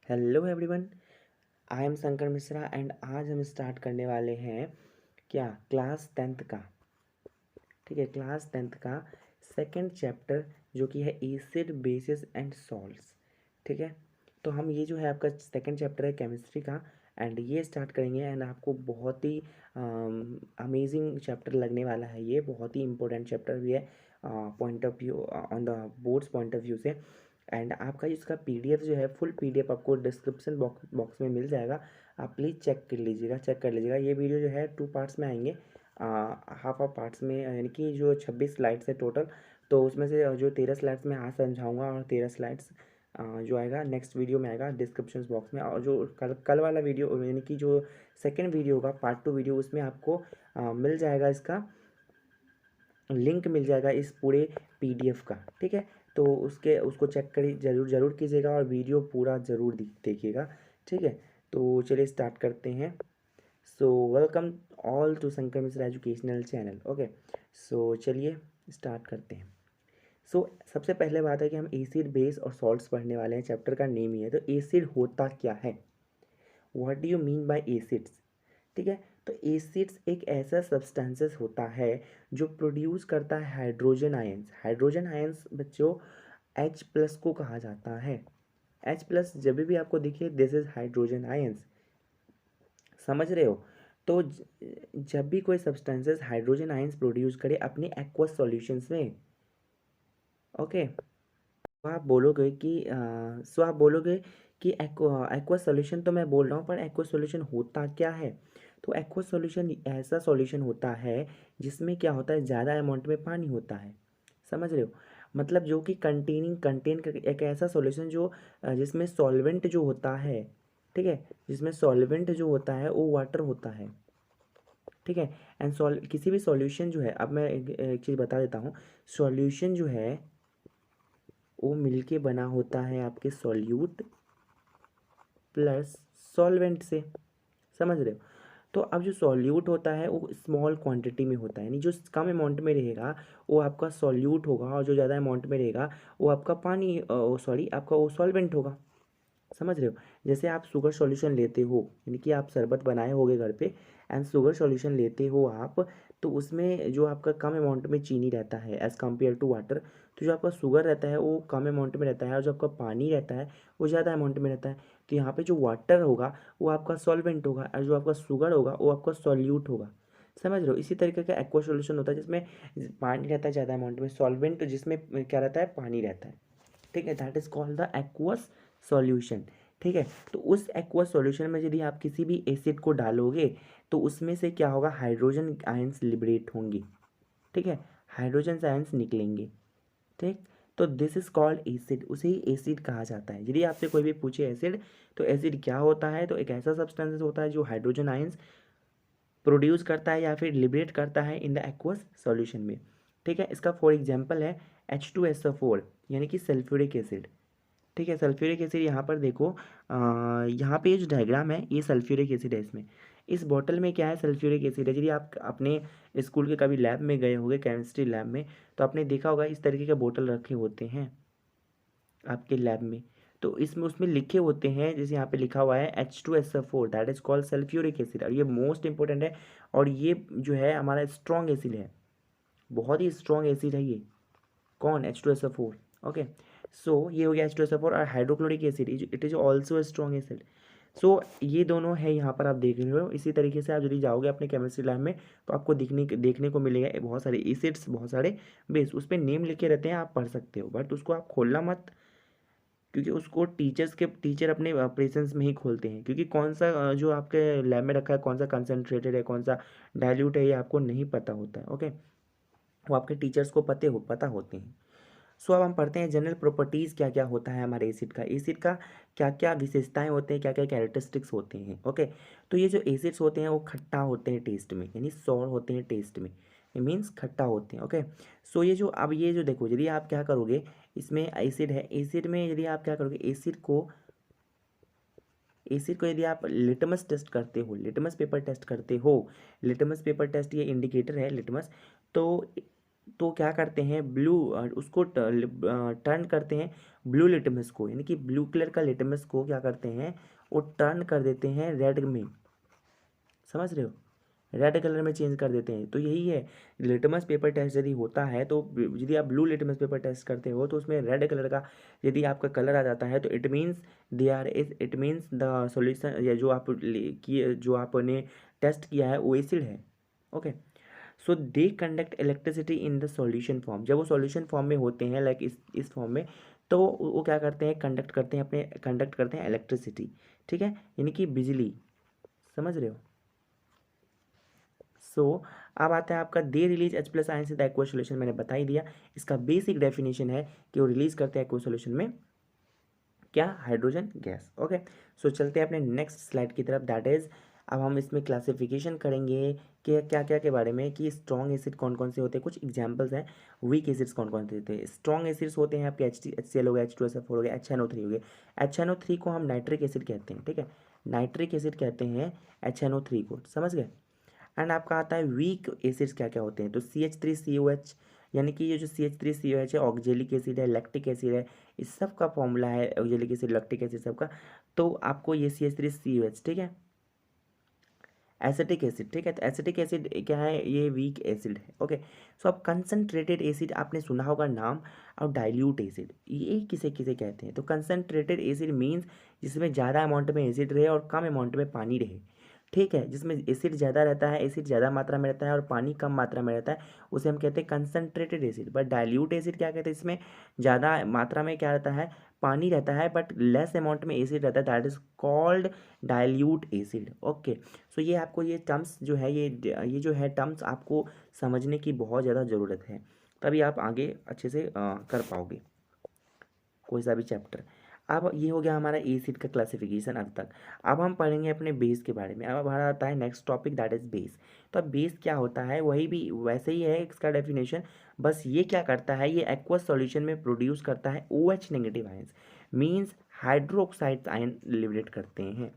Hello everyone. I am Shankar Mishra and आज हम start करने वाले हैं क्या क्लास टेंथ का। ठीक है, क्लास टेंथ का सेकंड चैप्टर जो कि है एसिड बेसिस एंड सॉल्ट्स। ठीक है, तो हम ये जो है आपका सेकंड चैप्टर है केमिस्ट्री का एंड ये स्टार्ट करेंगे एंड आपको बहुत ही अमेजिंग चैप्टर लगने वाला है। ये बहुत ही इंपॉर्टेंट चैप्टर भी है point of view on the boards point of view से। एंड आपका इसका पीडीएफ जो है फुल पीडीएफ आपको डिस्क्रिप्शन बॉक्स में मिल जाएगा। आप प्लीज़ चेक कर लीजिएगा। ये वीडियो जो है 2 पार्ट्स में आएंगे, हाफ ऑफ पार्ट्स में, यानी कि जो 26 स्लाइड्स है टोटल। तो उसमें से जो 13 स्लाइड्स मैं आज समझाऊंगा और 13 स्लाइड्स जो आएगा नेक्स्ट वीडियो में आएगा डिस्क्रिप्शन बॉक्स में। और जो कल वाला वीडियो यानी कि जो सेकेंड वीडियो होगा पार्ट 2 वीडियो, उसमें आपको मिल जाएगा इसका लिंक मिल जाएगा इस पूरे पीडीएफ का। ठीक है, तो उसको चेक करिए, ज़रूर कीजिएगा और वीडियो पूरा ज़रूर देखिएगा। ठीक है, तो चलिए स्टार्ट करते हैं। So welcome all to Shankar Mishra educational channel. Okay, so चलिए स्टार्ट करते हैं। सबसे पहले बात है कि हम एसिड बेस और सॉल्ट्स पढ़ने वाले हैं। चैप्टर का नेम ही है। तो एसिड होता क्या है, what do you mean by acids. ठीक है, तो एसिड्स एक ऐसा सब्सटेंसेस होता है जो प्रोड्यूस करता है हाइड्रोजन आयंस। हाइड्रोजन आयंस बच्चों H प्लस को कहा जाता है। H प्लस जब भी आपको दिखे दिस इज हाइड्रोजन आयंस, समझ रहे हो। तो जब भी कोई सब्सटेंसेस हाइड्रोजन आयंस प्रोड्यूस करे अपने एक्वस सॉल्यूशंस में, ओके, तो आप बोलोगे कि एक्वस सॉल्यूशन तो मैं बोल रहा हूँ, पर एक्वस सॉल्यूशन होता क्या है। तो एक्वस सॉल्यूशन ऐसा सॉल्यूशन होता है जिसमें क्या होता है, ज़्यादा अमाउंट में पानी होता है। समझ रहे हो, मतलब जो कि कंटेन कर एक ऐसा सॉल्यूशन जो जिसमें सॉल्वेंट जो होता है, ठीक है, जिसमें सॉल्वेंट जो होता है वो वाटर होता है। ठीक है, एंड किसी भी सॉल्यूशन जो है, अब मैं एक चीज़ बता देता हूँ। सॉल्यूशन जो है वो मिलके बना होता है आपके सॉल्यूट प्लस सॉल्वेंट से। समझ रहे हो। तो अब जो सॉल्यूट होता है वो स्मॉल क्वांटिटी में होता है, यानी जो कम अमाउंट में रहेगा वो आपका सॉल्यूट होगा और जो ज़्यादा अमाउंट में रहेगा वो आपका पानी सॉरी आपका वो सॉल्वेंट होगा। समझ रहे हो। जैसे आप शुगर सॉल्यूशन लेते हो, यानी कि आप शरबत बनाए होगे घर पे एंड शुगर सॉल्यूशन लेते हो आप, तो उसमें जो आपका कम अमाउंट में चीनी रहता है एज़ कम्पेयर टू वाटर, तो जो आपका शुगर रहता है वो कम अमाउंट में रहता है और जो आपका पानी रहता है वो ज़्यादा अमाउंट में रहता है। तो यहाँ पे जो वाटर होगा वो आपका सॉल्वेंट होगा और जो आपका शुगर होगा वो आपका सॉल्यूट होगा। समझ रहे हो। इसी तरीके का एक्वा सॉल्यूशन होता है जिसमें पानी रहता है ज़्यादा अमाउंट में, सॉल्वेंट जिसमें क्या रहता है, पानी रहता है। ठीक है, that is called the aqueous solution. ठीक है, तो उस एक्वस सॉल्यूशन में यदि आप किसी भी एसिड को डालोगे तो उसमें से क्या होगा, हाइड्रोजन आयंस लिबरेट होंगे। ठीक है, हाइड्रोजन आयंस निकलेंगे। ठीक, तो दिस इज कॉल्ड एसिड, उसे ही एसिड कहा जाता है। यदि आपसे कोई भी पूछे एसिड, तो एसिड क्या होता है, तो एक ऐसा सब्सटेंस होता है जो हाइड्रोजन आयंस प्रोड्यूस करता है या फिर लिबरेट करता है इन द एक्वस सॉल्यूशन में। ठीक है, इसका फॉर एग्जांपल है H2SO4 यानी कि सल्फ्यूरिक एसिड। ठीक है, सल्फ्यूरिक एसिड यहाँ पर देखो, यहाँ पे ये जो डायग्राम है ये सल्फ्यूरिक एसिड है। इसमें इस बॉटल में क्या है, सल्फ्यूरिक एसिड है। यदि आप अपने स्कूल के कभी लैब में गए होंगे, केमिस्ट्री लैब में, तो आपने देखा होगा इस तरीके के बोतल रखे होते हैं आपके लैब में। तो इसमें उसमें लिखे होते हैं, जैसे यहाँ पे लिखा हुआ है H2SO4 that is called sulphuric acid, और ये मोस्ट इंपॉर्टेंट है। और ये जो है हमारा स्ट्रॉन्ग एसिड है, बहुत ही स्ट्रॉन्ग एसिड है ये। कौन, H2SO4। ओके, सो ये हो गया H2SO4। और hydrochloric acid it is also strong acid. So ये दोनों है यहाँ पर आप देख रहे हो। इसी तरीके से आप यदि जाओगे अपने केमिस्ट्री लैब में तो आपको देखने को मिलेगा बहुत सारे एसिड्स, बहुत सारे बेस, उस पर नेम लिखे रहते हैं, आप पढ़ सकते हो, बट उसको आप खोलना मत, क्योंकि उसको टीचर अपने प्रेजेंस में ही खोलते हैं, क्योंकि कौन सा जो आपके लैब में रखा है कौन सा कंसनट्रेटेड है कौन सा डाइल्यूट है ये आपको नहीं पता होता है। ओके, वो आपके टीचर्स को पता होते हैं। सो अब हम पढ़ते हैं जनरल प्रॉपर्टीज़ क्या क्या होता है हमारे एसिड का क्या क्या विशेषताएं होते हैं, क्या क्या कैरेक्टरिस्टिक्स होते हैं। ओके, तो ये जो एसिड्स होते हैं वो खट्टा होते हैं टेस्ट में, यानी सॉर होते हैं टेस्ट में, मीन्स खट्टा होते हैं। ओके, सो ये जो देखो, यदि आप क्या करोगे, इसमें एसिड है, एसिड में यदि आप क्या करोगे, एसिड को यदि आप लिटमस टेस्ट करते हो, लिटमस पेपर टेस्ट करते हो, लिटमस पेपर टेस्ट ये इंडिकेटर है लिटमस। तो तो क्या करते हैं ब्लू उसको टर्न करते हैं ब्लू लिटमस को, यानी कि ब्लू कलर का लिटमस को क्या करते हैं वो टर्न कर देते हैं रेड में, समझ रहे हो, रेड कलर में चेंज कर देते हैं। तो यही है लिटमस पेपर टेस्ट यदि होता है तो यदि आप ब्लू लिटमस पेपर टेस्ट करते हो तो उसमें रेड कलर का यदि आपका कलर आ जाता है तो it means it means the solution या जो आपने टेस्ट किया है वो एसिड है। Okay, so they conduct electricity in the solution form, जब वो सॉल्यूशन फॉर्म में होते हैं लाइक इस फॉर्म में, तो वो क्या करते हैं कंडक्ट करते हैं इलेक्ट्रिसिटी, ठीक है, यानी कि बिजली, समझ रहे हो। सो अब आता है आपका they release H plus ion से द एक्वस सॉल्यूशन, मैंने बता ही दिया, इसका बेसिक डेफिनेशन है कि वो रिलीज करते हैं एक्वस सॉल्यूशन में क्या, हाइड्रोजन गैस। ओके, सो चलते हैं अपने नेक्स्ट स्लाइड की तरफ, दैट इज अब हम इसमें क्लासिफिकेशन करेंगे कि क्या क्या के बारे में, कि स्ट्रॉन्ग एसिड कौन कौन से होते हैं, कुछ एग्जांपल्स हैं, वीक एसिड्स कौन कौन से होते हैं। स्ट्रॉन्ग एसिड्स होते हैं आपके HCl हो गया, H2SO4 हो गया, HNO3 हो गया। HNO3 को हम नाइट्रिक एसिड कहते हैं, ठीक है, नाइट्रिक एसिड कहते हैं HNO3 को, समझ गए। एंड आपका आता है वीक एसिड्स क्या क्या होते हैं, तो CH3COH, यानी कि ये जो CH3COH है ऑक्जेलिक एसिड है, लैक्टिक एसिड है, इस सब का फॉर्मूला है ऑक्जेलिक एसिड लैक्टिक एसिड सबका। तो आपको ये CH3COH, ठीक है, एसिटिक एसिड, ठीक है, तो एसिटिक एसिड क्या है, ये वीक एसिड है। ओके, सो अब कंसनट्रेटेड एसिड आपने सुना होगा नाम, और डाइल्यूट एसिड ये किसे किसे कहते हैं, तो कंसनट्रेटेड एसिड मीन्स जिसमें ज़्यादा अमाउंट में एसिड रहे और कम अमाउंट में पानी रहे, ठीक है, जिसमें एसिड ज़्यादा रहता है, एसिड ज़्यादा मात्रा में रहता है और पानी कम मात्रा में रहता है, उसे हम कहते हैं concentrated acid. But dilute acid क्या कहते हैं, इसमें ज़्यादा मात्रा में क्या रहता है, पानी रहता है, बट लेस अमाउंट में एसिड रहता है, that is called dilute acid. Okay, so ये आपको ये टर्म्स जो है ये जो है टर्म्स आपको समझने की बहुत ज़्यादा ज़रूरत है, तभी आप आगे अच्छे से कर पाओगे कोई सा भी चैप्टर। अब ये हो गया हमारा एसिड का क्लासिफिकेशन अब तक। अब हम पढ़ेंगे अपने बेस के बारे में। अब हमारा आता है next topic, that is base. तो अब बेस क्या होता है, वही भी वैसे ही है इसका डेफिनेशन, बस ये क्या करता है, ये एक्वस सॉल्यूशन में प्रोड्यूस करता है OH negative ions, means hydroxide ion liberate करते हैं,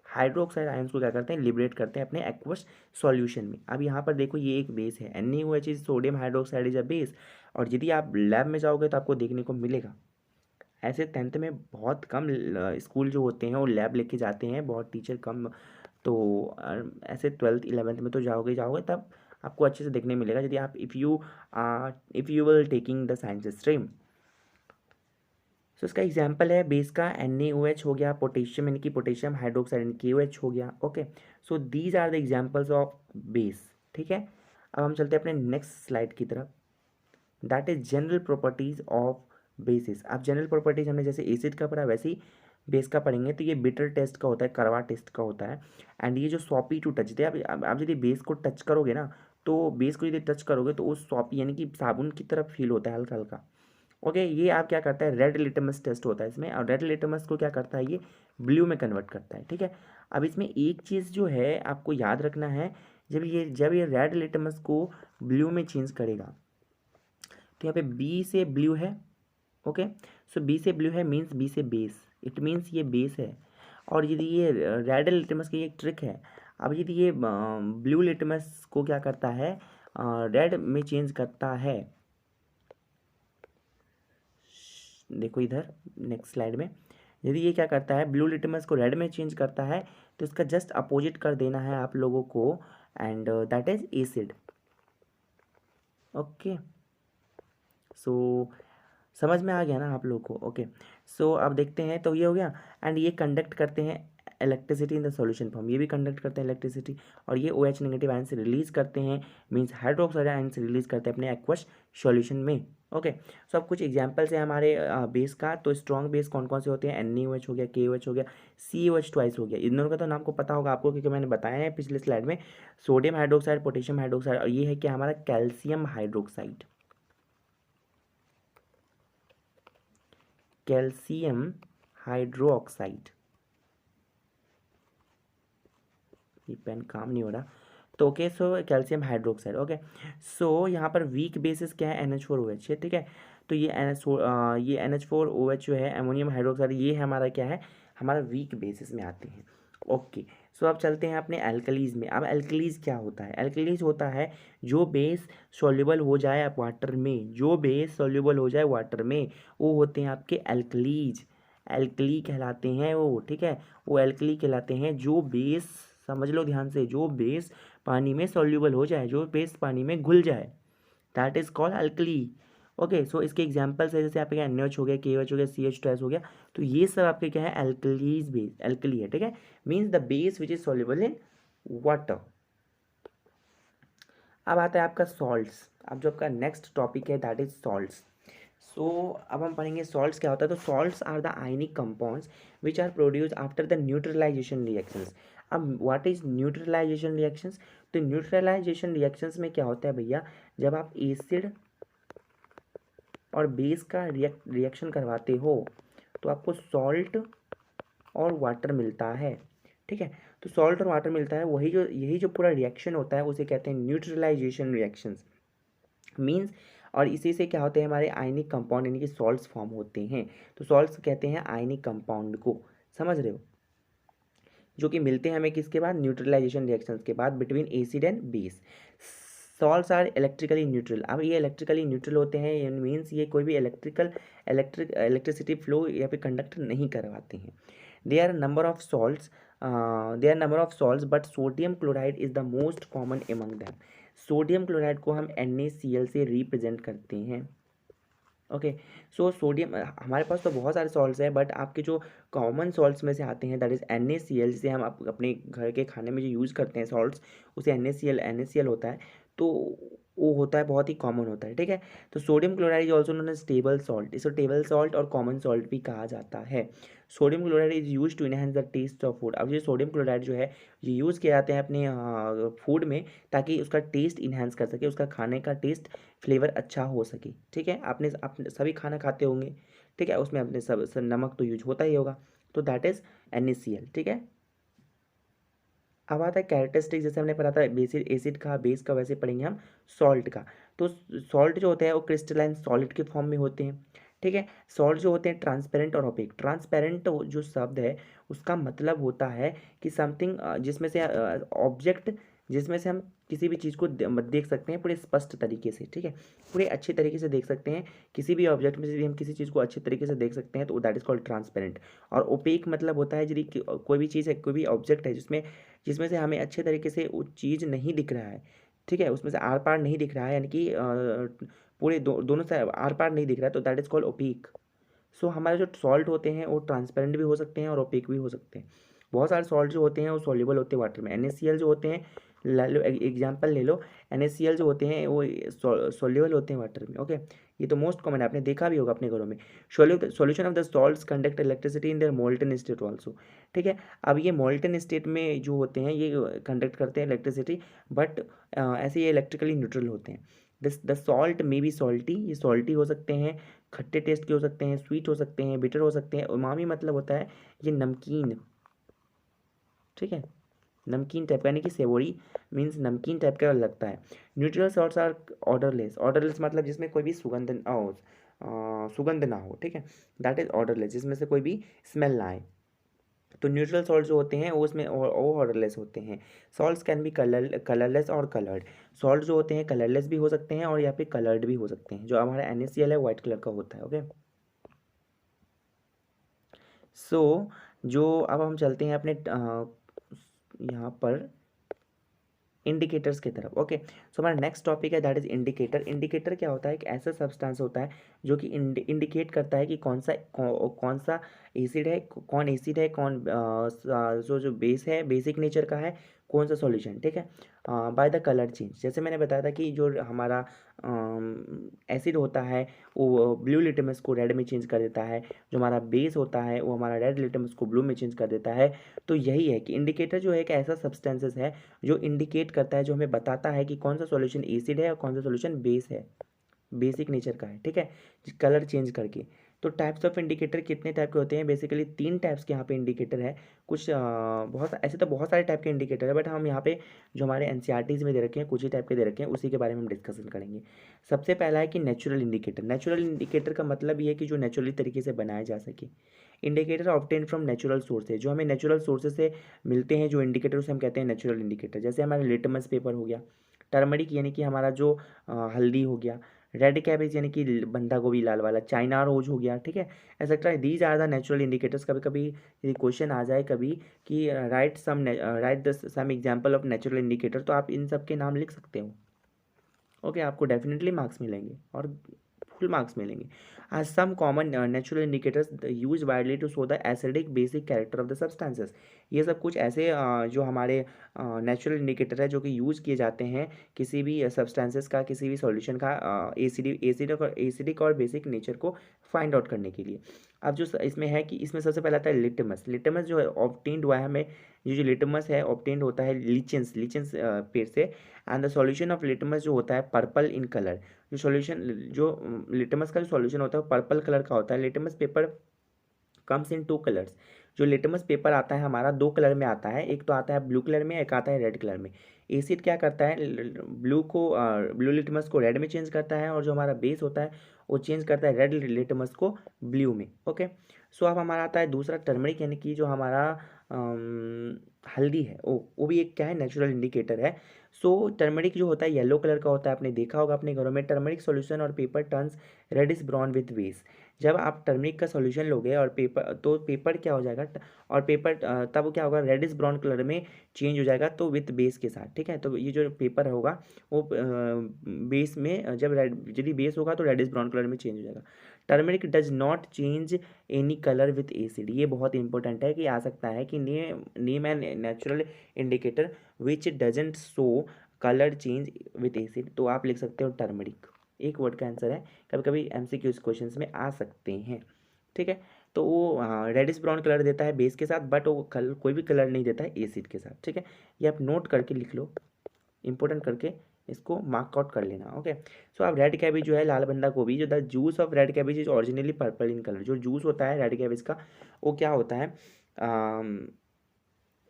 हाइड्रोक्साइड आयंस को क्या करते हैं, लिबरेट करते हैं अपने एक्वस सॉल्यूशन में। अब यहाँ पर देखो ये एक बेस है, NaOH is sodium hydroxide is a base, और यदि आप लैब में जाओगे तो आपको देखने को मिलेगा। ऐसे 10th में बहुत कम स्कूल जो होते हैं वो लैब लेके जाते हैं, बहुत टीचर कम, तो ऐसे 12th 11th में तो जाओगे ही जाओगे, तब आपको अच्छे से देखने मिलेगा यदि आप if you will taking the science stream. So इसका एग्जांपल है बेस का NaOH हो गया, पोटेशियम यानी कि पोटेशियम हाइड्रोक्साइड यानी KOH हो गया। Okay, so these are the examples of base, ठीक है। अब हम चलते हैं अपने नेक्स्ट स्लाइड की तरफ, that is general properties of basis. अब जनरल प्रॉपर्टीज हमने जैसे एसिड का पढ़ा वैसे ही बेस का पढ़ेंगे। तो ये बिटर टेस्ट का होता है, कड़वा टेस्ट का होता है, एंड ये जो सॉपी टू टच थे, आप यदि बेस को टच करोगे ना, तो बेस को यदि टच करोगे तो वो सॉपी यानी कि साबुन की तरफ फील होता है हल्का हल्का। ओके, ये आप क्या करता है, रेड लिटमस टेस्ट होता है इसमें, और रेड लिटमस को क्या करता है, ये ब्लू में कन्वर्ट करता है, ठीक है। अब इसमें एक चीज़ जो है आपको याद रखना है, जब ये रेड लिटमस को ब्लू में चेंज करेगा, तो यहाँ पे बी से ब्लू है। ओके, सो बी से ब्लू है मीन्स बी से बेस, इट मीन्स ये बेस है। और यदि ये रेड लिटमस की एक ट्रिक है, अब यदि ये ब्लू लिटमस को क्या करता है, रेड में चेंज करता है, देखो इधर नेक्स्ट स्लाइड में, यदि ये क्या करता है ब्लू लिटमस को रेड में चेंज करता है, तो इसका जस्ट अपोजिट कर देना है आप लोगों को, and that is acid. Okay, so समझ में आ गया ना आप लोगों को। ओके, सो अब देखते हैं, तो ये हो गया, एंड ये कंडक्ट करते हैं electricity in the solution form, ये भी कंडक्ट करते हैं इलेक्ट्रिसिटी, और ये OH नेगेटिव आयन से रिलीज करते हैं, मीन्स हाइड्रोक्साइड आयन से रिलीज करते हैं अपने एक्वस सॉल्यूशन में। ओके, सो अब कुछ एग्जांपल्स है हमारे बेस का। तो स्ट्रॉन्ग बेस कौन कौन से होते हैं, NaOH हो गया, KOH हो गया, COH ट्वाइस हो गया, इन दोनों का तो नाम को पता होगा आपको क्योंकि मैंने बताया है पिछले स्लाइड में, सोडियम हाइड्रोक्साइड, पोटेशियम हाइड्रोक्साइड, और ये है कि हमारा कैल्शियम हाइड्रोक्साइड, कैल्शियम हाइड्रोक्साइड, ये पेन काम नहीं हो रहा, तो okay, so calcium hydroxide. Okay, so यहाँ पर वीक बेसिस क्या है, NH4OH है, ठीक है। तो ये NH4OH जो है, अमोनियम हाइड्रोक्साइड, ये हमारा क्या है, हमारा वीक बेसिस में आते हैं। ओके, सो अब चलते हैं अपने एल्कलीज में। अब एल्कलीज क्या होता है? एल्कलीज होता है जो बेस सॉल्युबल हो जाए वाटर में, जो बेस सॉल्युबल हो जाए वाटर में, वो होते हैं आपके एल्कलीज। एल्कली कहलाते हैं वो, ठीक है, वो एल्कली कहलाते हैं जो बेस, समझ लो ध्यान से, जो बेस पानी में सॉल्युबल हो जाए, जो बेस पानी में घुल जाए, that is called alkali. Okay, so इसके एग्जांपल्स है जैसे आपके NH हो गया, KH हो गया, CH2 हो गया, तो ये सब आपके क्या है? एल्कलीज बेस, एल्कली है, ठीक है, means the base which is soluble in water. अब आता है आपका सॉल्ट्स। अब जो आपका नेक्स्ट टॉपिक है दैट इज सॉल्ट्स। सो अब हम पढ़ेंगे सॉल्ट्स क्या होता है। तो salts are the ionic compounds which are produce after the neutralisation reactions. अब व्हाट इज न्यूट्रलाइजेशन रिएक्शंस? तो न्यूट्रलाइजेशन रिएक्शंस में क्या होता है भैया, जब आप एसिड और बेस का रिएक्शन करवाते हो तो आपको सॉल्ट और वाटर मिलता है, ठीक है। तो सॉल्ट और वाटर मिलता है, वही जो यही जो पूरा रिएक्शन होता है उसे कहते हैं न्यूट्रलाइजेशन रिएक्शंस मीन्स। और इसी से क्या होते हैं? हमारे आयनिक कंपाउंड यानी कि सॉल्ट्स फॉर्म होते हैं। तो सॉल्ट्स कहते हैं आयनिक कंपाउंड को, समझ रहे हो, जो कि मिलते हैं हमें किसके बाद? न्यूट्रलाइजेशन रिएक्शंस के बाद between acid and base. Salts are electrically neutral. अब ये इलेक्ट्रिकली न्यूट्रल होते हैं मीन्स ये कोई भी इलेक्ट्रिसिटी फ्लो या फिर कंडक्ट नहीं करवाते हैं। They are number of salts, but sodium chloride is the most common among them. Sodium chloride को हम NaCl से रिप्रेजेंट करते हैं। ओके, सो सोडियम, हमारे पास तो बहुत सारे सॉल्ट्स हैं, बट आपके जो कॉमन सॉल्ट्स में से आते हैं दैट इज NaCl, जिसे हम अपने घर के खाने में जो यूज़ करते हैं सॉल्ट्स, उसे NaCl होता है। तो वो होता है, बहुत ही कॉमन होता है, ठीक है। तो sodium chloride is also known as table salt. इसे टेबल सॉल्ट और कॉमन सॉल्ट भी कहा जाता है। Sodium chloride is use to enhance the taste of food. अब ये सोडियम क्लोराइड जो है ये यूज़ किए जाते हैं अपने फूड में, ताकि उसका टेस्ट इन्हेंस कर सके, उसका खाने का टेस्ट फ्लेवर अच्छा हो सके, ठीक है। आपने सभी खाना खाते होंगे, ठीक है, उसमें अपने सब नमक तो यूज होता ही होगा, तो दैट इज NaCl, ठीक है। अब आता है कैरेक्टरिस्टिक, जैसे हमने पढ़ा था बेसिक एसिड का, बेस का, वैसे पढ़ेंगे हम सॉल्ट का। तो सॉल्ट जो होते हैं वो क्रिस्टलाइन सॉलिड के फॉर्म में होते हैं, ठीक है। सॉल्ट जो होते हैं ट्रांसपेरेंट और ओपेक। ट्रांसपेरेंट जो शब्द है उसका मतलब होता है कि समथिंग जिसमें से ऑब्जेक्ट, जिसमें से हम किसी भी चीज़ को देख सकते हैं पूरे स्पष्ट तरीके से, ठीक है, पूरे अच्छे तरीके से देख सकते हैं। किसी भी ऑब्जेक्ट में से भी हम किसी चीज़ को अच्छे तरीके से देख सकते हैं, तो दैट इज कॉल्ड ट्रांसपेरेंट। और ओपेक मतलब होता है यदि कोई भी चीज़ है, कोई भी ऑब्जेक्ट है जिसमें जिसमें से हमें अच्छे तरीके से वो चीज़ नहीं दिख रहा है, ठीक है, उसमें से आर पार नहीं दिख रहा है, यानी कि पूरे दोनों से आर पार नहीं दिख रहा है, तो दैट इज़ कॉल्ड ओपेक। सो हमारे जो सॉल्ट होते हैं वो ट्रांसपेरेंट भी हो सकते हैं और ओपेक भी हो सकते हैं। बहुत सारे सॉल्ट जो होते हैं वो सॉल्युबल होते हैं वाटर में। NaCl जो होते हैं, लो एग्जाम्पल ले लो, NaCl जो होते हैं वो सॉल्युबल होते हैं वाटर में। ओके, ये तो मोस्ट कॉमन है, आपने देखा भी होगा अपने घरों में। Solution of the salts conduct electricity in their molten state also, ठीक है। अब ये मोल्टन स्टेट में जो होते हैं ये कंडक्ट करते हैं इलेक्ट्रिसिटी, बट ऐसे ये इलेक्ट्रिकली न्यूट्रल होते हैं। The salt may be salty, ये सॉल्टी हो सकते हैं, खट्टे टेस्ट के हो सकते हैं, स्वीट हो सकते हैं, बिटर हो सकते हैं। उमामी मतलब होता है ये नमकीन, ठीक है, नमकीन टाइप का, यानी कि सेवोरी मीन्स नमकीन टाइप का लगता है। Neutral salts are odourless. Odourless मतलब जिसमें कोई भी सुगंध ना हो, ठीक है, दैट इज ऑर्डरलेस, जिसमें से कोई भी स्मेल ना आए। तो न्यूट्रल सॉल्ट जो होते हैं वो उसमें वो ऑर्डरलेस होते हैं। सॉल्ट्स कैन बी कलरलेस और कलर्ड। सॉल्ट जो होते हैं कलरलेस भी हो सकते हैं और या फिर कलर्ड भी हो सकते हैं। जो हमारा NaCl है वाइट कलर का होता है। ओके, सो जो अब हम चलते हैं अपने यहाँ पर इंडिकेटर्स की तरफ। ओके, सो हमारा नेक्स्ट टॉपिक है दैट इज इंडिकेटर। इंडिकेटर क्या होता है? एक ऐसा सब्सटेंस होता है जो कि इंडिकेट करता है कि कौन सा एसिड है, कौन एसिड है, कौन जो बेस है, बेसिक नेचर का है, कौन सा सॉल्यूशन, ठीक है, बाय द कलर चेंज। जैसे मैंने बताया था कि जो हमारा एसिड होता है वो ब्लू लिटमस को रेड में चेंज कर देता है, जो हमारा बेस होता है वो हमारा रेड लिटमस को ब्लू में चेंज कर देता है। तो यही है कि इंडिकेटर जो है एक ऐसा सब्सटेंसेस है जो इंडिकेट करता है, जो हमें बताता है कि कौन सा सॉल्यूशन एसिड है और कौन सा सॉल्यूशन बेस है, बेसिक नेचर का है, ठीक है, कलर चेंज करके। तो टाइप्स ऑफ इंडिकेटर कितने टाइप के होते हैं? बेसिकली 3 टाइप्स के यहाँ पे इंडिकेटर है। कुछ बहुत ऐसे तो बहुत सारे टाइप के इंडिकेटर है, बट हम यहाँ पे जो हमारे NCERTs में दे रखे हैं कुछ ही टाइप के दे रखे हैं, उसी के बारे में हम डिस्कशन करेंगे। सबसे पहला है कि नेचुरल इंडिकेटर। नेचुरल इंडिकेटर का मतलब ये है कि जो नेचुरली तरीके से बनाया जा सके। Indicator obtain from natural sources, जो हमें नेचुरल सोर्सेज से मिलते हैं जो इंडिकेटर, उसे हम कहते हैं नेचुरल इंडिकेटर। जैसे हमारा लिटमस पेपर हो गया, टर्मरिक यानी कि हमारा जो हल्दी हो गया, रेड कैबेज यानी कि बंधा गोभी लाल वाला, चाइना रोज हो गया, ठीक है, etcetera. These are the natural indicators. कभी कभी यदि क्वेश्चन आ जाए कभी कि write the some example of natural indicator, तो आप इन सब के नाम लिख सकते हो। ओके, आपको डेफिनेटली मार्क्स मिलेंगे और फुल मार्क्स मिलेंगे। आज some common natural indicators use widely to show the acidic basic character of the substances. ये सब कुछ ऐसे जो हमारे नेचुरल इंडिकेटर है जो कि यूज़ किए जाते हैं किसी भी सब्सटेंसेस का, किसी भी सॉल्यूशन का एसिडिक और बेसिक नेचर को फाइंड आउट करने के लिए। अब जो इसमें है कि इसमें सबसे पहला आता है लिटमस। लिटमस जो है ऑब्टेन्ड हुआ है हमें, ये जो लिटमस है ऑब्टेन्ड होता है लीचेंस पेड़ से। And the solution of litmus जो होता है पर्पल इन कलर। जो सॉल्यूशन जो लिटमस का जो सॉल्यूशन होता है पर्पल कलर का होता है। Litmus paper comes in 2 colours. जो लिटमस पेपर आता है हमारा 2 कलर में आता है, एक तो आता है ब्लू कलर में, एक आता है रेड कलर में। एसिड क्या करता है, ब्लू लिटमस को रेड में चेंज करता है, और जो हमारा बेस होता है वो चेंज करता है रेड लिटमस को ब्लू में। ओके, सो अब हमारा आता है दूसरा टर्मरिक, यानी कि जो हमारा हल्दी है वो भी एक क्या है, नेचुरल इंडिकेटर है। सो टर्मरिक जो होता है येलो कलर का होता है, आपने देखा होगा अपने घरों में। टर्मरिक सॉल्यूशन और paper turns reddish brown with base. जब आप टर्मरिक का सॉल्यूशन लोगे और पेपर, तो पेपर क्या हो जाएगा, और पेपर तब क्या होगा, रेडिश ब्राउन कलर में चेंज हो जाएगा, तो विथ बेस के साथ, ठीक है। तो ये जो पेपर होगा वो बेस में जब रेड यदि बेस होगा तो रेडिश ब्राउन कलर में चेंज हो जाएगा। Turmeric does not change any colour with acid. ये बहुत इंपॉर्टेंट है कि आ सकता है कि name an natural indicator which doesn't show colour change with acid, तो आप लिख सकते हो टर्मरिक। एक वर्ड का आंसर है, कभी कभी एमसीक्यूज क्वेश्चन में आ सकते हैं, ठीक है। तो वो रेडिश ब्राउन कलर देता है बेस के साथ, बट वो कोई भी कलर नहीं देता है एसिड के साथ, ठीक है। ये आप नोट करके लिख लो, इंपॉर्टेंट करके इसको मार्क आउट कर लेना। ओके, सो अब रेड कैबेज जो है, लाल बंदा गोभी, जो the juice of red cabbage is originally purple in colour. जो जूस होता है रेड कैबेज का वो क्या होता है,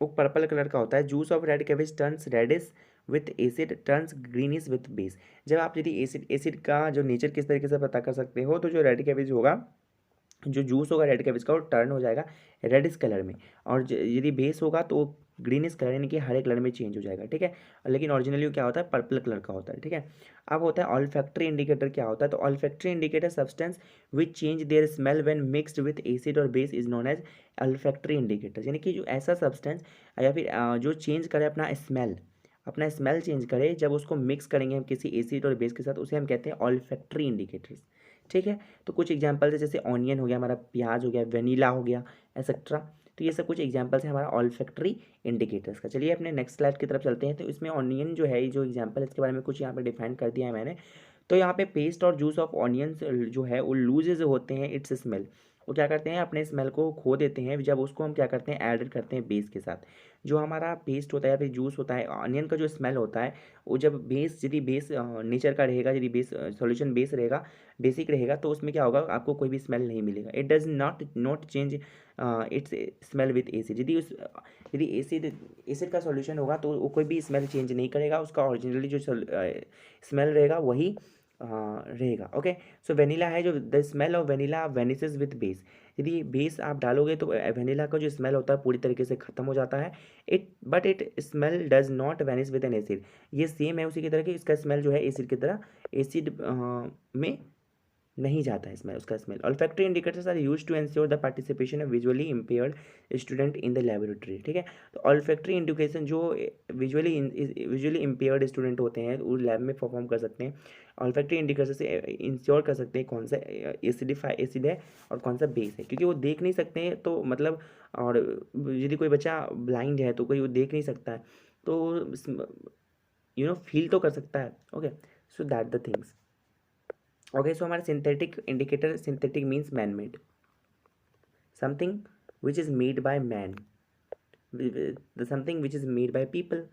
वो पर्पल कलर का होता है। Juice of red cabbage turns reddish with acid turns greenish with base. जब आप यदि एसिड का जो नेचर किस तरीके से पता कर सकते हो, तो जो रेड कैबेज होगा, जो जूस होगा रेड कैबेज का, वो टर्न हो जाएगा रेडिश कलर में, और यदि बेस होगा तो ग्रीनिश कलर यानी कि हरे कलर में चेंज हो जाएगा, ठीक है। लेकिन ओरिजिनली क्या होता है, पर्पल कलर का होता है, ठीक है। अब होता है ऑल्फैक्टरी इंडिकेटर। क्या होता है, तो olfactory indicator substance which change their smell when mixed with acid और base is known as olfactory indicator. यानी कि जो ऐसा सब्सटेंस या फिर जो चेंज करे अपना स्मेल चेंज करे जब उसको मिक्स करेंगे हम किसी एसिड और बेस के साथ, उसे हम कहते हैं ऑल्फैक्टरी इंडिकेटर्स, ठीक है। तो कुछ एग्जांपल्स है, जैसे ऑनियन हो गया, हमारा प्याज हो गया, वेनिला हो गया, एक्सेट्रा। तो ये सब कुछ एग्जांपल्स है हमारा ऑल्फैक्टरी इंडिकेटर्स का। चलिए अपने नेक्स्ट स्लाइड की तरफ चलते हैं। तो इसमें ऑनियन जो है, ये जो एग्जांपल है, इसके बारे में कुछ यहाँ पे डिफाइन कर दिया है मैंने। तो यहाँ पे पेस्ट और जूस ऑफ ऑनियंस जो है वो लूजेज होते हैं इट्स स्मेल। वो क्या करते हैं, अपने स्मेल को खो देते हैं जब उसको हम क्या करते हैं, ऐड करते हैं बेस के साथ। जो हमारा पेस्ट होता है या फिर जूस होता है, ऑनियन का जो स्मेल होता है, वो जब यदि बेस नेचर का रहेगा, यदि बेस सॉल्यूशन बेस रहेगा, बेसिक रहेगा, तो उसमें क्या होगा, आपको कोई भी स्मेल नहीं मिलेगा। It does not change it's smell with acid. यदि एसिड का सॉल्यूशन होगा तो वो कोई भी स्मेल चेंज नहीं करेगा, उसका ओरिजिनली जो स्मेल रहेगा वही रहेगा। ओके, सो वेनिला है, जो the smell of vanilla vanishes with base. यदि बेस आप डालोगे तो वेनिला का जो स्मेल होता है पूरी तरीके से खत्म हो जाता है। It smell does not Venice with N acid. ये सेम है उसी की तरह कि इसका स्मेल जो है एसिड की तरह एसिड में नहीं जाता है स्मेल, उसका smell. Olfactory indicators are used to ensure the participation of visually impaired student in the laboratory, ठीक है। तो ऑल्फैक्टरी इंडिकेशन जो विजुअली इंपेयर्ड स्टूडेंट होते हैं वो लैब में परफॉर्म कर सकते हैं। ऑल्फैक्टरी इंडिकेटर से इंश्योर कर सकते हैं कौन सा एसिड है और कौन सा बेस है, क्योंकि वो देख नहीं सकते हैं, तो मतलब, और यदि कोई बच्चा ब्लाइंड है तो कोई वो देख नहीं सकता है, तो फील तो कर सकता है। Okay, so that the things. Okay, so हमारे synthetic indicator, synthetic means man made, something which is made by man, something which is made by people.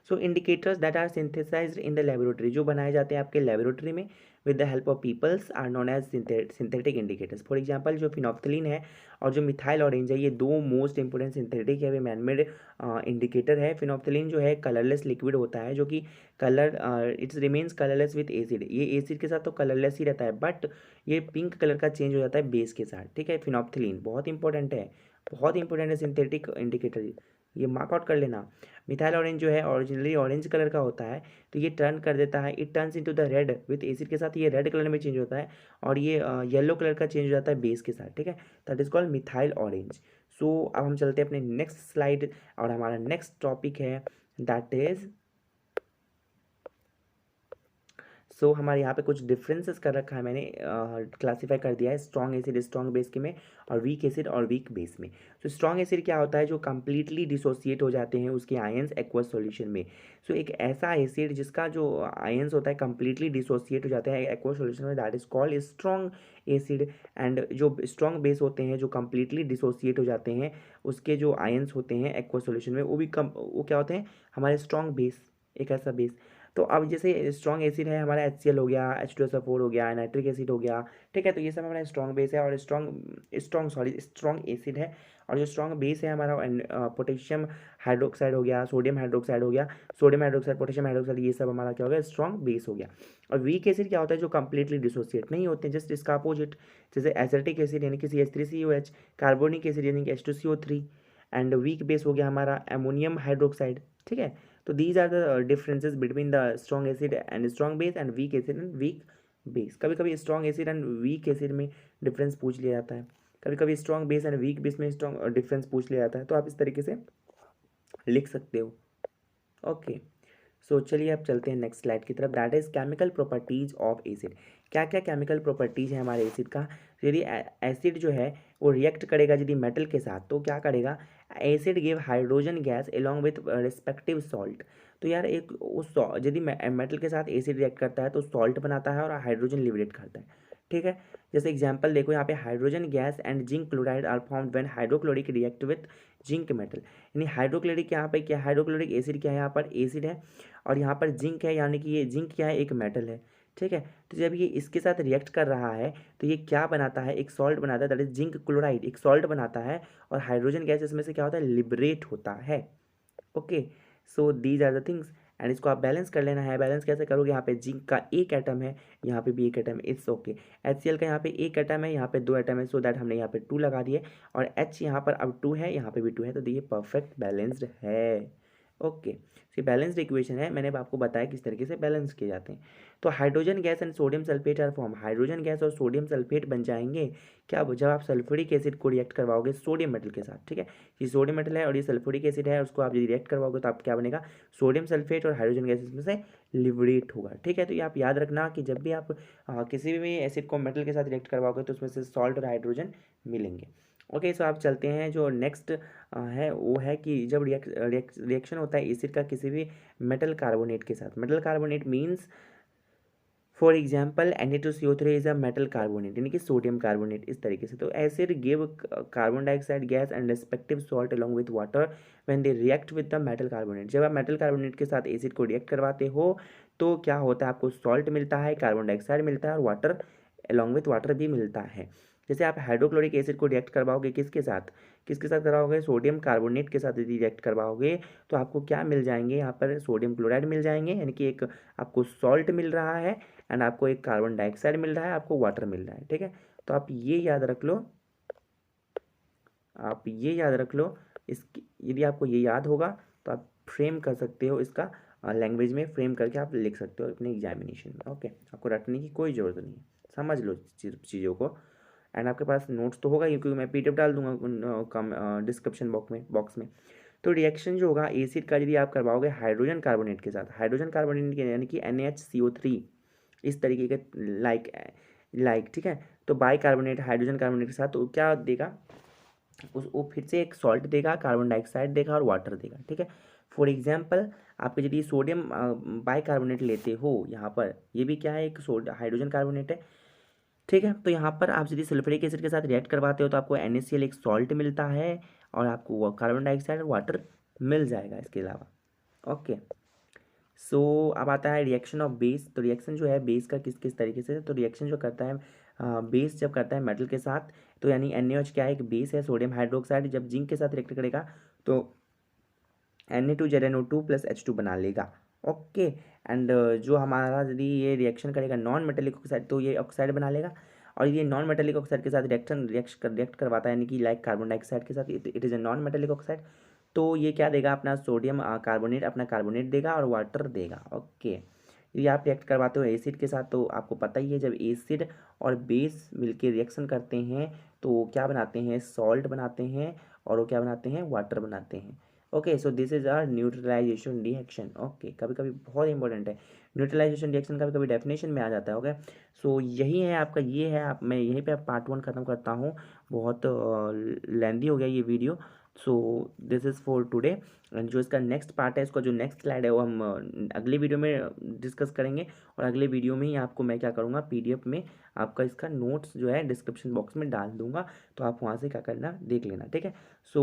So indicators that are synthesised in the laboratory, जो बनाए जाते हैं आपके laboratory में with the help of peoples, are known as synthetic indicators. For example जो phenolphthalein है और जो मिथाइल ऑरेंज है, ये दो मोस्ट इंपोर्टेंट सिंथेटिक है, वे मैनमेड इंडिकेटर है. फिनॉफ्थलीन जो है कलरलेस लिक्विड होता है, जो कि colour it's remains colourless with acid. ये एसिड के साथ तो कलरलेस ही रहता है, बट ये पिंक कलर का चेंज हो जाता है बेस के साथ. ठीक है, फिनॉफ्थलीन बहुत इंपॉर्टेंट है, बहुत इंपॉर्टेंट है सिंथेटिक इंडिकेटर, ये मार्क आउट कर लेना. मिथाइल ऑरेंज जो है ओरिजिनली ऑरेंज कलर का होता है, तो ये टर्न कर देता है, it turns into the red with acid के साथ, ये रेड कलर में चेंज होता है, और ये येलो कलर का चेंज हो जाता है बेस के साथ. ठीक है, that is called methyl orange. So अब हम चलते हैं अपने नेक्स्ट स्लाइड, और हमारा नेक्स्ट टॉपिक है दैट इज हमारे यहाँ पे कुछ डिफरेंसेस कर रखा है मैंने, क्लासीफाई कर दिया है स्ट्रॉन्ग एसिड स्ट्रॉन्ग बेस के में, और वीक एसिड और वीक बेस में. सो स्ट्रॉन्ग एसिड क्या होता है, जो कंप्लीटली डिसोसिएट हो जाते हैं उसके आयंस एक्वस सॉल्यूशन में. सो एक ऐसा एसिड जिसका जो आयंस होता है कंप्लीटली डिसोसिएट हो जाते हैं एक्वस सॉल्यूशन में, that is called strong acid. And जो स्ट्रॉन्ग बेस होते हैं जो कंप्लीटली डिसोसिएट हो जाते हैं, उसके जो आयंस होते हैं एक्वस सॉल्यूशन में, वो क्या होते हैं, हमारे स्ट्रॉन्ग बेस, एक ऐसा बेस. तो अब जैसे स्ट्रॉन्ग एसिड है हमारा HCl हो गया, H2SO4 हो गया, नाइट्रिक एसिड हो गया. ठीक है, तो ये सब हमारा स्ट्रॉन्ग बेस है, और स्ट्रॉन्ग एसिड है. और जो स्ट्रॉन्ग बेस है हमारा पोटेशियम हाइड्रोक्साइड हो गया, सोडियम हाइड्रोक्साइड हो गया, सोडियम हाइड्रोक्साइड, पोटेशियम हाइड्रोक्साइड, ये सब हमारा क्या हो गया, स्ट्रॉन्ग बेस हो गया. और वीक एसिड क्या होता है, जो कंप्लीटली डिसोसिएट नहीं होते, जस्ट इसका अपोजिट, जैसे एसिटिक एसिड यानी कि CH3COH, कार्बोनिक एसिड यानी कि H2CO3, एंड वीक बेस हो गया हमारा अमोनियम हाइड्रोक्साइड. ठीक है, तो these are the differences between the strong acid and strong base and weak acid and weak base. कभी कभी strong acid and weak acid में डिफरेंस पूछ लिया जाता है, कभी कभी strong base and weak base में strong डिफरेंस पूछ लिया जाता है, तो आप इस तरीके से लिख सकते हो. ओके, सो चलिए अब चलते हैं नेक्स्ट स्लाइड की तरफ, that is chemical properties of acid. क्या क्या केमिकल प्रॉपर्टीज है हमारे एसिड का. यदि एसिड जो है वो रिएक्ट करेगा यदि मेटल के साथ, तो क्या करेगा, acid give hydrogen gas along with respective salt. तो यार एक उस यदि मेटल के साथ एसिड रिएक्ट करता है तो सॉल्ट बनाता है और हाइड्रोजन लिबरेट करता है. ठीक है, जैसे एग्जांपल देखो यहाँ पे, hydrogen gas and zinc chloride are formed when hydrochloric react with zinc metal. यानी हाइड्रोक्लोरिक यहाँ पे क्या, हाइड्रोक्लोरिक एसिड क्या है, यहाँ पर एसिड है, और यहाँ पर जिंक है, यानी कि ये जिंक क्या है, एक मेटल है. ठीक है, तो जब ये इसके साथ रिएक्ट कर रहा है तो ये क्या बनाता है, एक सॉल्ट बनाता है, दैट इज जिंक क्लोराइड, एक सॉल्ट बनाता है, और हाइड्रोजन गैस इसमें से क्या होता है, लिबरेट होता है. Okay, so these are the things. And इसको आप बैलेंस कर लेना है. बैलेंस कैसे करोगे, यहाँ पे जिंक का एक एटम है, यहाँ पे भी एक एटम है, इट्स ओके. HCl का यहाँ पे एक एटम है, यहाँ पे दो एटम है, सो दैट हमने यहाँ पे 2 लगा दिए, और H यहाँ पर अब 2 है, यहाँ पे भी 2 है, तो ये परफेक्ट बैलेंस्ड है. ओके, ये बैलेंस्ड इक्वेशन है, मैंने आपको बताया किस तरीके से बैलेंस किए जाते हैं. तो hydrogen gas and sodium sulphate are form, hydrogen gas और सोडियम सल्फेट बन जाएंगे क्या, जब आप सल्फ्यूरिक एसिड को रिएक्ट करवाओगे सोडियम मेटल के साथ. ठीक है, ये सोडियम मेटल है और ये सल्फ्यूरिक एसिड है, उसको आप यदि रिएक्ट करवाओगे तो आप क्या बनेगा, सोडियम सल्फेट और हाइड्रोजन गैस इसमें से लिबरेट होगा. ठीक है, तो ये आप याद रखना कि जब भी आप किसी भी एसिड को मेटल के साथ रिएक्ट करवाओगे तो उसमें से सॉल्ट और हाइड्रोजन मिलेंगे. ओके, सो आप चलते हैं, जो नेक्स्ट है वो है कि जब रिएक्शन होता है एसिड का किसी भी मेटल कार्बोनेट के साथ, metal carbonate means for example Na2CO3 is a metal carbonate, यानी कि सोडियम कार्बोनेट, इस तरीके से. तो acid give carbon dioxide gas and respective salt along with water when they react with the metal carbonate. जब आप मेटल कार्बोनेट के साथ एसिड को रिएक्ट करवाते हो तो क्या होता है, आपको सॉल्ट मिलता है, कार्बन डाइऑक्साइड मिलता है, और वाटर अलॉन्ग विथ वाटर भी मिलता है. जैसे आप हाइड्रोक्लोरिक एसिड को रिएक्ट करवाओगे किसके साथ करवाओगे, सोडियम कार्बोनेट के साथ यदि रिएक्ट करवाओगे तो आपको क्या मिल जाएंगे, यहाँ पर सोडियम क्लोराइड मिल जाएंगे, यानी कि एक आपको सॉल्ट मिल रहा है, एंड आपको एक कार्बन डाइऑक्साइड मिल रहा है, आपको वाटर मिल रहा है. ठीक है, तो आप ये याद रख लो, इसकी यदि आपको ये याद होगा तो आप फ्रेम कर सकते हो, इसका लैंग्वेज में फ्रेम करके आप लिख सकते हो अपने एग्जामिनेशन में. ओके, आपको रटने की कोई ज़रूरत नहीं है, समझ लो चीज़ों को. एंड आपके पास नोट्स तो होगा ही, क्योंकि मैं PDF डाल दूंगा डिस्क्रिप्शन बॉक्स में. तो रिएक्शन जो होगा एसिड का यदि आप करवाओगे हाइड्रोजन कार्बोनेट के साथ, हाइड्रोजन कार्बोनेट यानी कि NaHCO3, इस तरीके के लाइक ठीक है, तो बाई कार्बोनेट हाइड्रोजन कार्बोनेट के साथ तो क्या देगा, वो फिर से एक सॉल्ट देगा, कार्बन डाइऑक्साइड देगा और वाटर देगा. ठीक है, फॉर एग्जाम्पल आप यदि सोडियम बाई कार्बोनेट लेते हो, यहाँ पर ये भी क्या है, एक हाइड्रोजन कार्बोनेट है. ठीक है, तो यहाँ पर आप यदि सल्फ्यूरिक एसिड के साथ रिएक्ट करवाते हो तो आपको NaCl एक सॉल्ट मिलता है, और आपको कार्बन डाइऑक्साइड और वाटर मिल जाएगा इसके अलावा। ओके, सो अब आता है रिएक्शन ऑफ बेस। तो रिएक्शन जो है बेस का किस किस तरीके से, तो रिएक्शन जो करता है बेस जब करता है मेटल के साथ, तो यानी NaOH क्या है, एक बेस है, सोडियम हाइड्रोक्साइड, जब जिंक के साथ रिएक्ट करेगा तो Na2ZnO2 प्लस H2 बना लेगा। ओके, एंड जो हमारा यदि ये रिएक्शन करेगा नॉन मेटेलिक ऑक्साइड, तो ये ऑक्साइड बना लेगा, और ये नॉन मेटेलिक ऑक्साइड के साथ रिएक्ट करवाता है, यानी कि लाइक कार्बन डाइऑक्साइड के साथ, it is a non metallic oxide. तो ये क्या देगा, अपना सोडियम कार्बोनेट, अपना कार्बोनेट देगा और वाटर देगा। ओके, यदि आप रिएक्ट करवाते हो एसिड के साथ, तो आपको पता ही है जब एसिड और बेस मिलके रिएक्शन करते हैं तो क्या बनाते हैं, सॉल्ट बनाते हैं, और वो क्या बनाते हैं, वाटर बनाते हैं। Okay, so this is our neutralization reaction. Okay, कभी कभी बहुत इंपॉर्टेंट है न्यूट्रलाइजेशन रिएक्शन, कभी कभी डेफिनेशन में आ जाता है। ओके, सो यही है आपका, ये है आप, मैं यहीं पे पार्ट 1 ख़त्म करता हूँ, बहुत लेंदी हो गया ये video. So this is for today, and जो इसका नेक्स्ट पार्ट है, इसका जो नेक्स्ट स्लाइड है वो हम अगले वीडियो में डिस्कस करेंगे, और अगले वीडियो में ही आपको मैं क्या करूँगा, PDF में आपका इसका नोट्स जो है डिस्क्रिप्शन बॉक्स में डाल दूंगा, तो आप वहाँ से क्या करना देख लेना, ठीक है। So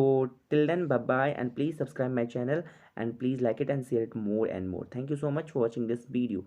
till then, bye bye, and please subscribe my channel, and please like it and share it more and more. Thank you so much for watching this video.